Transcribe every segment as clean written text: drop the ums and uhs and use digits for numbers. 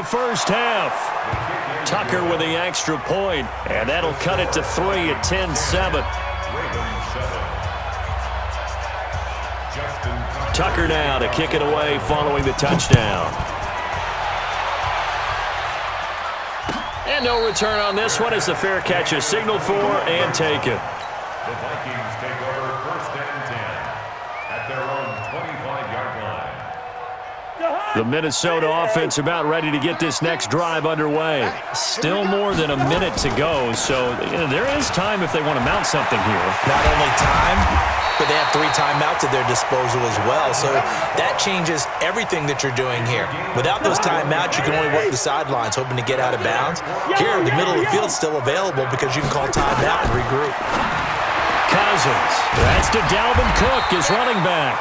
the first half. Tucker with the extra point, and that'll cut it to 3 at 10-7. Tucker now to kick it away following the touchdown. And no return on this one as the fair catch is signaled for and taken. The Vikings take over 1st and 10 at their own 25-yard line. The Minnesota offense about ready to get this next drive underway. Still more than a minute to go, so there is time if they want to mount something here. Not only time, but they have 3 timeouts at their disposal as well, so that changes everything that you're doing here. Without those timeouts, you can only work the sidelines, hoping to get out of bounds. Here, the middle of the field is still available because you can call timeout and regroup. Cousins. That's to Dalvin Cook, his running back.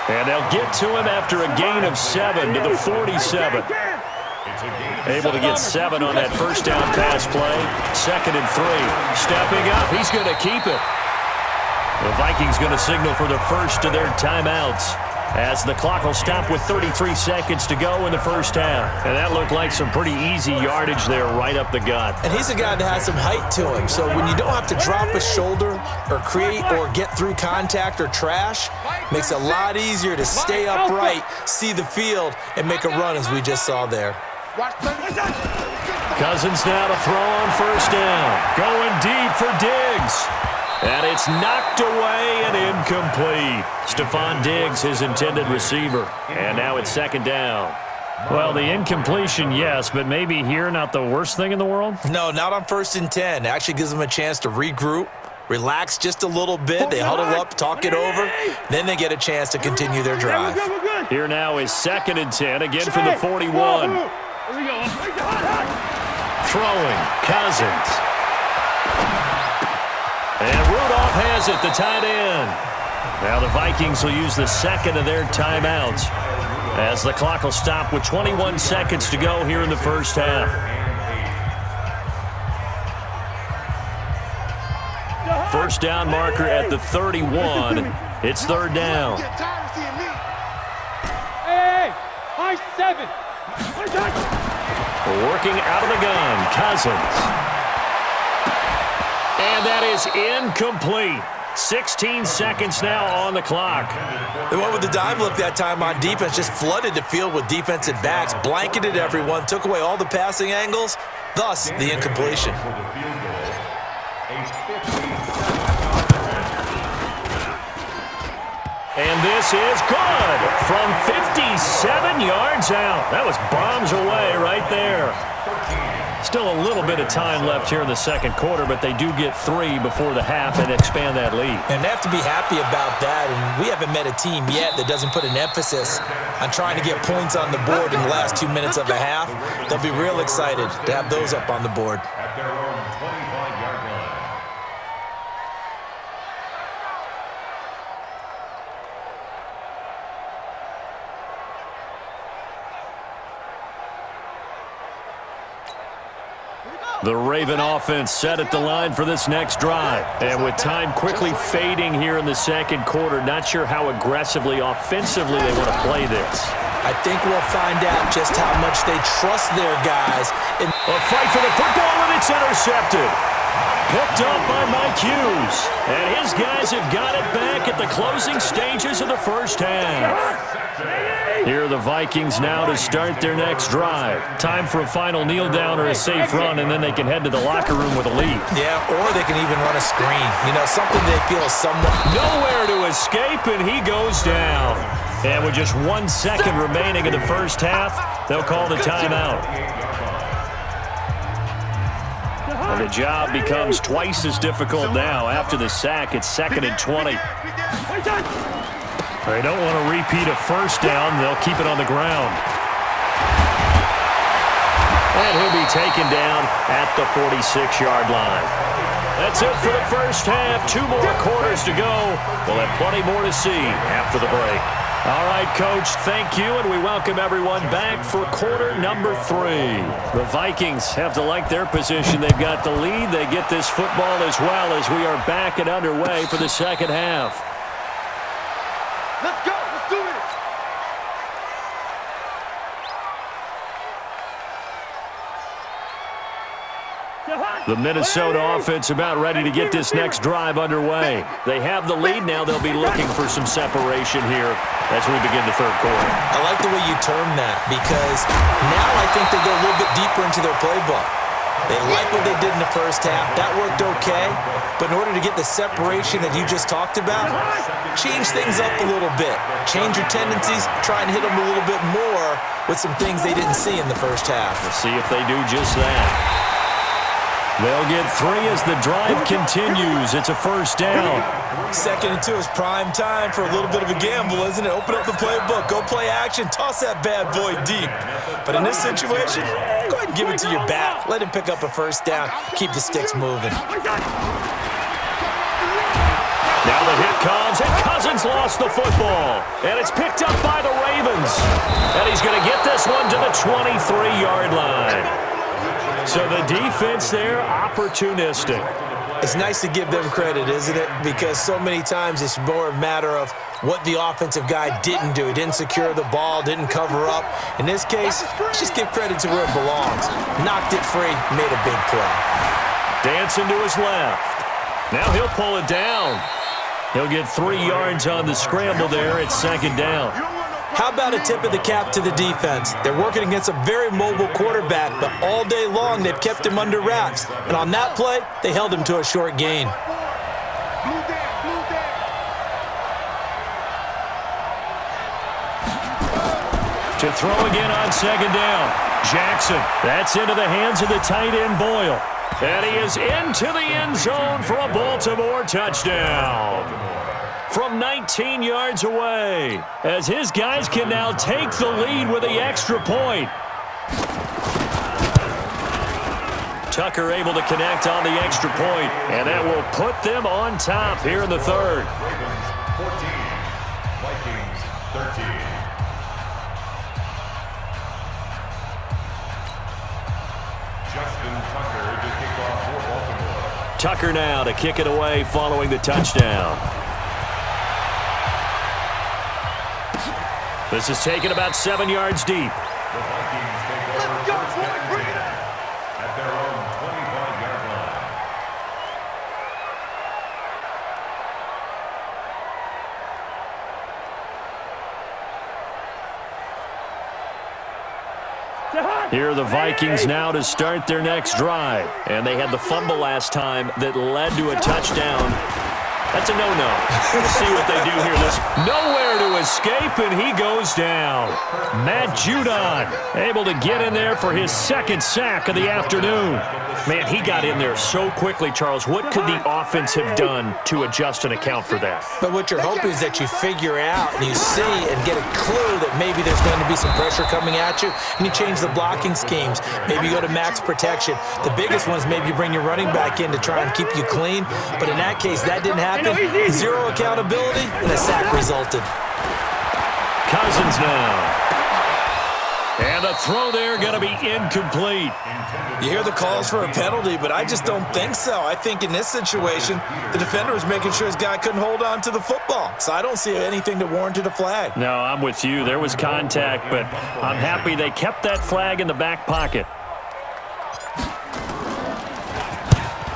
And they'll get to him after a gain of 7 to the 47. Able to get 7 on that first down pass play. 2nd and 3. Stepping up. He's going to keep it. The Vikings going to signal for the first of their timeouts as the clock will stop with 33 seconds to go in the first half. And that looked like some pretty easy yardage there right up the gut. And he's a guy that has some height to him, so when you don't have to drop a shoulder or create or get through contact or trash, makes it a lot easier to stay upright, see the field, and make a run as we just saw there. Cousins now to throw on first down. Going deep for Diggs. And it's knocked away and incomplete. Stephon Diggs, his intended receiver. And now it's 2nd down. Well, the incompletion, yes, but maybe here not the worst thing in the world? No, not on 1st and 10. Actually gives them a chance to regroup, relax just a little bit. They huddle up, talk it over. Then they get a chance to continue their drive. Here now is 2nd and 10, again from the 41. Throwing, Cousins. And Rudolph has it, the tight end. Now the Vikings will use the 2nd of their timeouts as the clock will stop with 21 seconds to go here in the first half. First down marker at the 31. It's 3rd down. Hey, high 7. Working out of the gun, Cousins. And that is incomplete. 16 seconds now on the clock. They went with the dime look that time on defense, just flooded the field with defensive backs, blanketed everyone, took away all the passing angles, thus the incompletion. And this is good from 57 yards out. That was bombs away right there. Still a little bit of time left here in the 2nd quarter, but they do get 3 before the half and expand that lead. And they have to be happy about that, and we haven't met a team yet that doesn't put an emphasis on trying to get points on the board in the last 2 minutes of a half. They'll be real excited to have those up on the board. At their own 25-yard line. The Raven offense set at the line for this next drive. And with time quickly fading here in the 2nd quarter, not sure how aggressively, offensively they want to play this. I think we'll find out just how much they trust their guys. A fight for the football, and it's intercepted. Picked up by Mike Hughes. And his guys have got it back at the closing stages of the first half. Here are the Vikings now to start their next drive. Time for a final kneel down or a safe run, and then they can head to the locker room with a lead. Yeah, or they can even run a screen. You know, something they feel is somewhat... Nowhere to escape, and he goes down. And with just 1 second remaining in the first half, they'll call the timeout. And the job becomes twice as difficult now. After the sack, it's 2nd and 20. They don't want to repeat a first down. They'll keep it on the ground. And he'll be taken down at the 46-yard line. That's it for the first half. 2 more quarters to go. We'll have plenty more to see after the break. All right, Coach, thank you, and we welcome everyone back for quarter number 3. The Vikings have to like their position. They've got the lead. They get this football as well as we are back and underway for the second half. Let's go. Let's do it. The Minnesota offense about ready to get this next drive underway. They have the lead now. They'll be looking for some separation here as we begin the third quarter. I like the way you term that because now I think they go a little bit deeper into their playbook. They like what they did in the first half. That worked okay. But in order to get the separation that you just talked about, change things up a little bit. Change your tendencies. Try and hit them a little bit more with some things they didn't see in the first half. We'll see if they do just that. They'll get 3 as the drive continues. It's a first down. 2nd and 2 is prime time for a little bit of a gamble, isn't it? Open up the playbook. Go play action. Toss that bad boy deep. But in this situation, go ahead and give it to your back. Let him pick up a first down. Keep the sticks moving. Now the hit comes, and Cousins lost the football. And it's picked up by the Ravens. And he's going to get this one to the 23-yard line. So the defense there, opportunistic. It's nice to give them credit, isn't it? Because so many times it's more a matter of what the offensive guy didn't do. He didn't secure the ball, didn't cover up. In this case, let's just give credit to where it belongs. Knocked it free, made a big play. Dancing to his left. Now he'll pull it down. He'll get 3 yards on the scramble there. It's 2nd down. How about a tip of the cap to the defense? They're working against a very mobile quarterback, but all day long they've kept him under wraps. And on that play, they held him to a short gain. To throw again on 2nd down. Jackson. That's into the hands of the tight end Boyle. And he is into the end zone for a Baltimore touchdown. From 19 yards away, as his guys can now take the lead with the extra point. Tucker able to connect on the extra point, and that will put them on top here in the third. Ravens 14, Vikings 13. Justin Tucker to kick off for Baltimore. Tucker now to kick it away following the touchdown. This is taken about 7 yards deep. The Vikings take over first and 10 at their own 25-yard line. Here are the Vikings now to start their next drive. And they had the fumble last time that led to a touchdown. That's a no-no. We'll see what they do here. There's nowhere to escape, and he goes down. Matt Judon able to get in there for his 2nd sack of the afternoon. Man, he got in there so quickly, Charles. What could the offense have done to adjust and account for that? But what you're hoping is that you figure out and you see and get a clue that maybe there's going to be some pressure coming at you, and you change the blocking schemes. Maybe you go to max protection. The biggest one is maybe you bring your running back in to try and keep you clean. But in that case, that didn't happen. 0 accountability, and a sack resulted. Cousins now. And the throw there going to be incomplete. You hear the calls for a penalty, but I just don't think so. I think in this situation, the defender was making sure his guy couldn't hold on to the football. So I don't see anything that warranted a flag. No, I'm with you. There was contact, but I'm happy they kept that flag in the back pocket.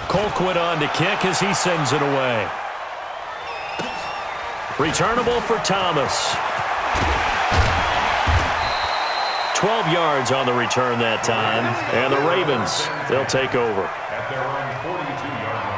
Colquitt on to kick as he sends it away. Returnable for Thomas. 12 yards on the return that time. And the Ravens, they'll take over. At their own 42-yard line.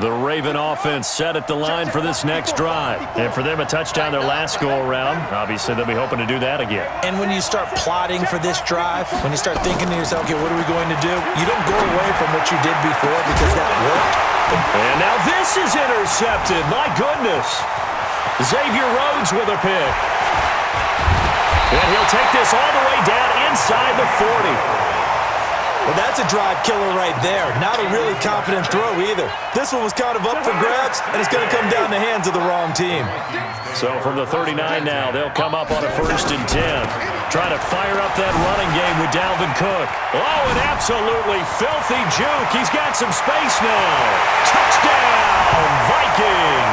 The Raven offense set at the line for this next drive. And for them, a touchdown their last go-around. Obviously, they'll be hoping to do that again. And when you start plotting for this drive, when you start thinking to yourself, okay, what are we going to do? You don't go away from what you did before because that worked. And now this is intercepted. My goodness. Xavier Rhodes with a pick. And he'll take this all the way down inside the 40. Well, that's a drive killer right there. Not a really confident throw either. This one was kind of up for grabs, and it's going to come down the hands of the wrong team. So from the 39 now, they'll come up on a 1st and 10. Trying to fire up that running game with Dalvin Cook. Oh, an absolutely filthy juke. He's got some space now. Touchdown, Vikings.